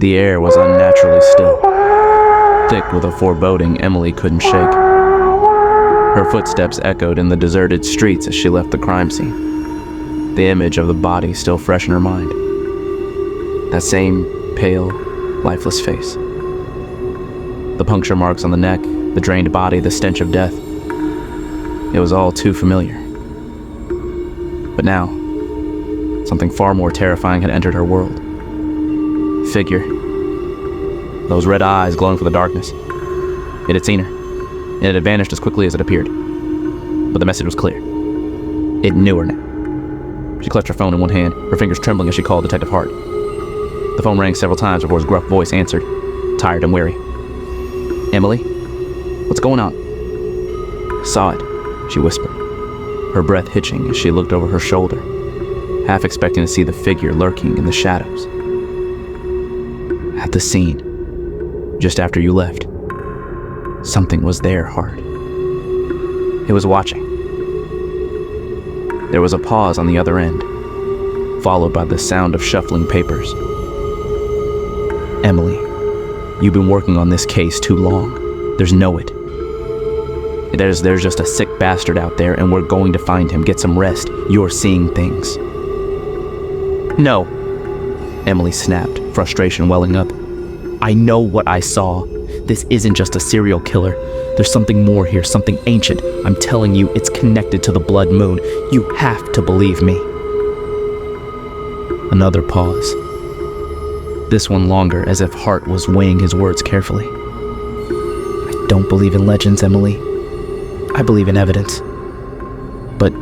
The air was unnaturally still, thick with a foreboding Emily couldn't shake. Her footsteps echoed in the deserted streets as she left the crime scene, the image of the body still fresh in her mind. That same pale, lifeless face. The puncture marks on the neck, the drained body, the stench of death. It was all too familiar. But now, something far more terrifying had entered her world. Figure. Those red eyes glowing for the darkness. It had seen her, and it had vanished as quickly as it appeared. But the message was clear. It knew her now. She clutched her phone in one hand, her fingers trembling as she called Detective Hart. The phone rang several times before his gruff voice answered, tired and weary. "Emily? What's going on?" "Saw it," she whispered, her breath hitching as she looked over her shoulder, half expecting to see the figure lurking in the shadows. "At the scene, just after you left, something was there, Hart. It was watching." There was a pause on the other end, followed by the sound of shuffling papers. "Emily, you've been working on this case too long. There's no it. There's just a sick bastard out there, and we're going to find him. Get some rest. You're seeing things." "No," Emily snapped, frustration welling up. "I know what I saw. This isn't just a serial killer. There's something more here, something ancient. I'm telling you, it's connected to the Blood Moon. You have to believe me." Another pause. This one longer, as if Hart was weighing his words carefully. "I don't believe in legends, Emily. I believe in evidence. But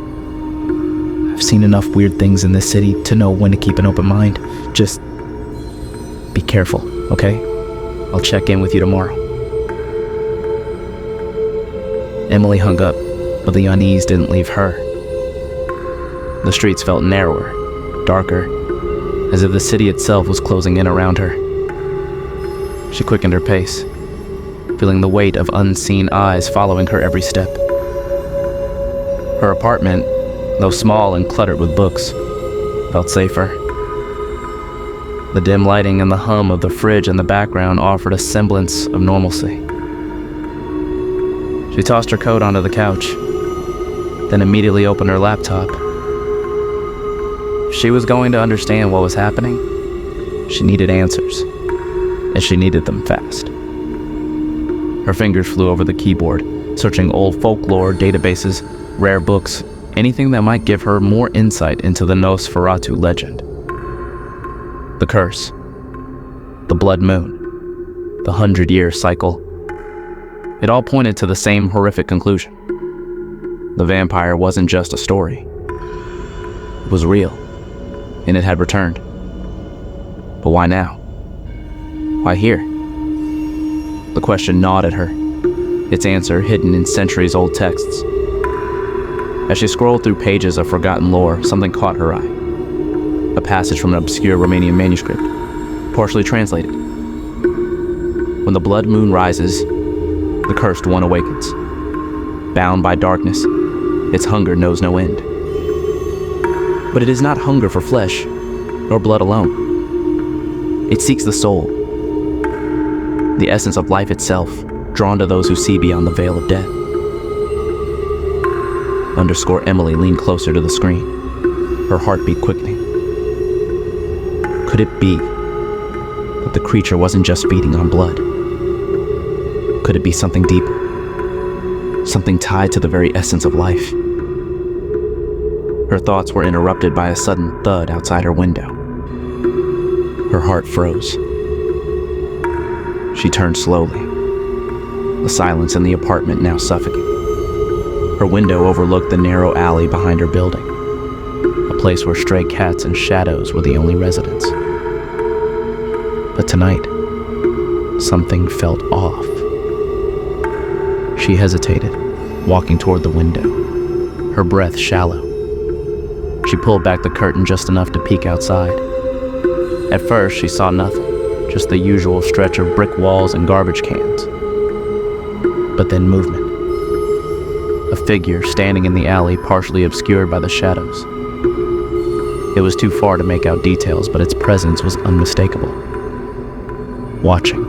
I've seen enough weird things in this city to know when to keep an open mind. Just be careful, okay? I'll check in with you tomorrow." Emily hung up, but the unease didn't leave her. The streets felt narrower, darker, as if the city itself was closing in around her. She quickened her pace, feeling the weight of unseen eyes following her every step. Her apartment, though small and cluttered with books, felt safer. The dim lighting and the hum of the fridge in the background offered a semblance of normalcy. She tossed her coat onto the couch, then immediately opened her laptop. If she was going to understand what was happening, she needed answers, and she needed them fast. Her fingers flew over the keyboard, searching old folklore, databases, rare books, anything that might give her more insight into the Nosferatu legend. The curse, the Blood Moon, the 100-year cycle. It all pointed to the same horrific conclusion. The vampire wasn't just a story. It was real, and it had returned. But why now? Why here? The question gnawed at her, its answer hidden in centuries-old texts. As she scrolled through pages of forgotten lore, something caught her eye. A passage from an obscure Romanian manuscript, partially translated. When the blood moon rises, the cursed one awakens. Bound by darkness, its hunger knows no end. But it is not hunger for flesh, nor blood alone. It seeks the soul, the essence of life itself, drawn to those who see beyond the veil of death. Emily leaned closer to the screen, her heartbeat quickening. Could it be that the creature wasn't just feeding on blood? Could it be something deeper? Something tied to the very essence of life? Her thoughts were interrupted by a sudden thud outside her window. Her heart froze. She turned slowly, the silence in the apartment now suffocating. Her window overlooked the narrow alley behind her building, a place where stray cats and shadows were the only residents. But tonight, something felt off. She hesitated, walking toward the window, her breath shallow. She pulled back the curtain just enough to peek outside. At first, she saw nothing, just the usual stretch of brick walls and garbage cans. But then movement. A figure standing in the alley, partially obscured by the shadows. It was too far to make out details, but its presence was unmistakable. watching,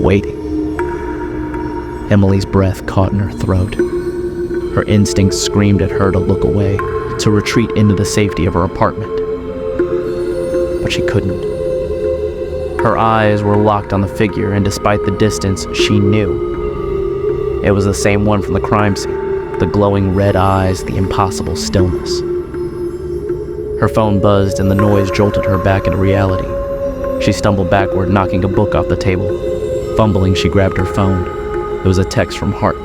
waiting. Emily's breath caught in her throat. Her instincts screamed at her to look away, to retreat into the safety of her apartment. But she couldn't. Her eyes were locked on the figure, and despite the distance, she knew. It was the same one from the crime scene, the glowing red eyes, the impossible stillness. Her phone buzzed and the noise jolted her back into reality. She stumbled backward, knocking a book off the table. Fumbling, she grabbed her phone. It was a text from Hart.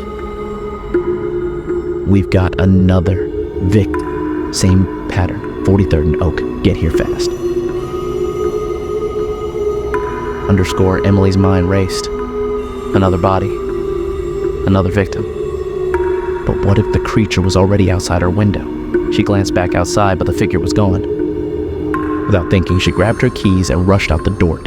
"We've got another victim. Same pattern. 43rd and Oak. Get here fast." _ Emily's mind raced. Another body. Another victim. But what if the creature was already outside her window? She glanced back outside, but the figure was gone. Without thinking, she grabbed her keys and rushed out the door.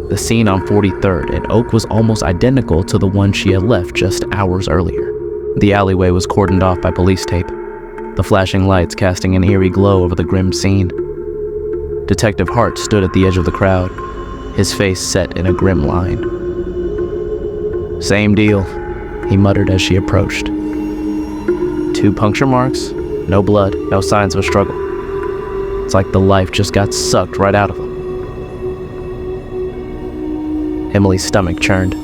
The scene on 43rd and Oak was almost identical to the one she had left just hours earlier. The alleyway was cordoned off by police tape, the flashing lights casting an eerie glow over the grim scene. Detective Hart stood at the edge of the crowd, his face set in a grim line. "Same deal," he muttered as she approached. 2 puncture marks, no blood, no signs of a struggle. It's like the life just got sucked right out of him. Emily's stomach churned.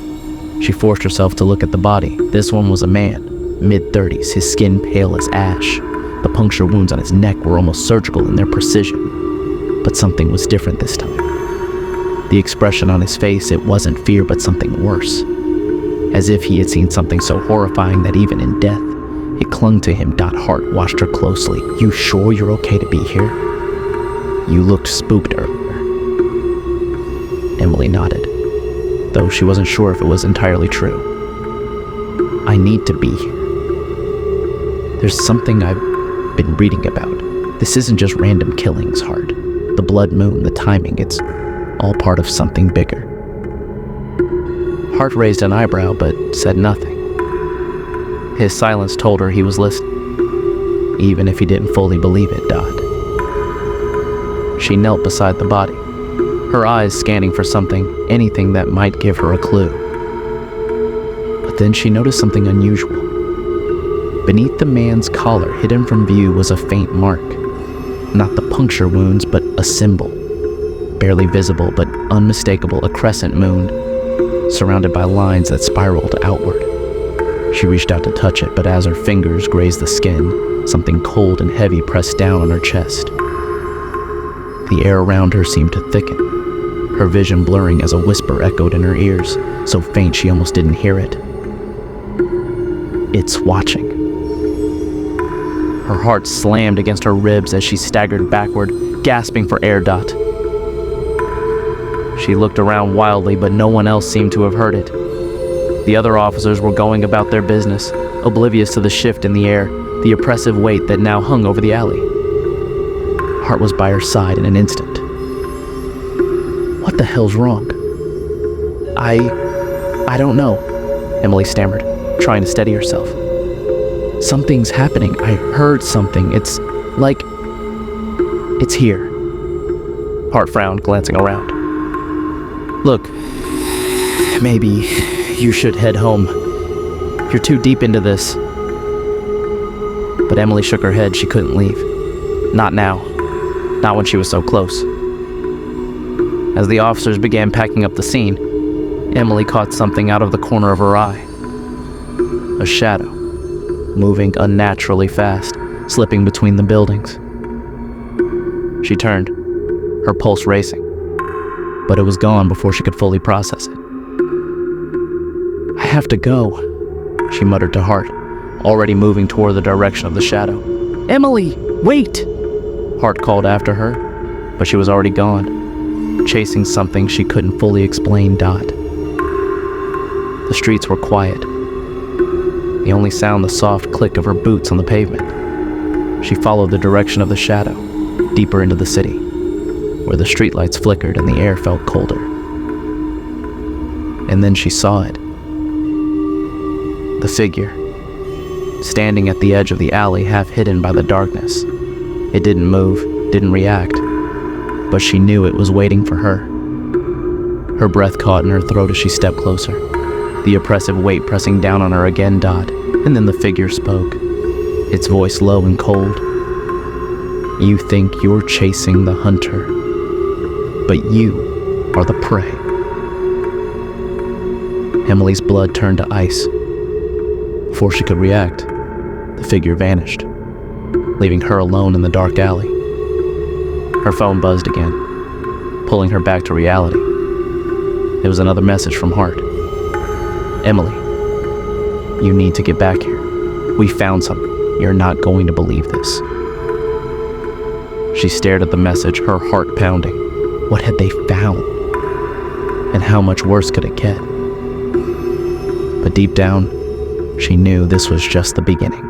She forced herself to look at the body. This one was a man, mid-30s, his skin pale as ash. The puncture wounds on his neck were almost surgical in their precision. But something was different this time. The expression on his face, it wasn't fear, but something worse. As if he had seen something so horrifying that even in death, it clung to him. Hart watched her closely. "You sure you're okay to be here? You looked spooked earlier." Emily nodded, though she wasn't sure if it was entirely true. "I need to be here. There's something I've been reading about. This isn't just random killings, Hart. The blood moon, the timing, it's all part of something bigger." Hart raised an eyebrow but said nothing. His silence told her he was listening, even if he didn't fully believe it. She knelt beside the body, her eyes scanning for something, anything that might give her a clue. But then she noticed something unusual. Beneath the man's collar, hidden from view, was a faint mark. Not the puncture wounds, but a symbol. Barely visible, but unmistakable, a crescent moon, surrounded by lines that spiraled outward. She reached out to touch it, but as her fingers grazed the skin, something cold and heavy pressed down on her chest. The air around her seemed to thicken, her vision blurring as a whisper echoed in her ears, so faint she almost didn't hear it. "It's watching." Her heart slammed against her ribs as she staggered backward, gasping for air. She looked around wildly, but no one else seemed to have heard it. The other officers were going about their business, oblivious to the shift in the air, the oppressive weight that now hung over the alley. Hart was by her side in an instant. "What the hell's wrong?" I don't know," Emily stammered, trying to steady herself. "Something's happening. I heard something. It's like... it's here." Hart frowned, glancing around. "Look, maybe you should head home. You're too deep into this." But Emily shook her head. She couldn't leave. Not now. Not when she was so close. As the officers began packing up the scene, Emily caught something out of the corner of her eye. A shadow, moving unnaturally fast, slipping between the buildings. She turned, her pulse racing, but it was gone before she could fully process it. "I have to go," she muttered to Hart, already moving toward the direction of the shadow. "Emily, wait!" Hart called after her, but she was already gone, chasing something she couldn't fully explain. The streets were quiet. The only sound the soft click of her boots on the pavement. She followed the direction of the shadow, deeper into the city, where the streetlights flickered and the air felt colder. And then she saw it. The figure, standing at the edge of the alley, half hidden by the darkness. It didn't move, didn't react. but she knew it was waiting for her. Her breath caught in her throat as she stepped closer, the oppressive weight pressing down on her again. And then the figure spoke, its voice low and cold. You think you're chasing the hunter, but you are the prey. Emily's blood turned to ice. Before she could react, the figure vanished, leaving her alone in the dark alley. Her phone buzzed again, pulling her back to reality. It was another message from Hart. Emily, you need to get back here. We found something. You're not going to believe this. She stared at the message, her heart pounding. What had they found? And how much worse could it get? But deep down, she knew this was just the beginning.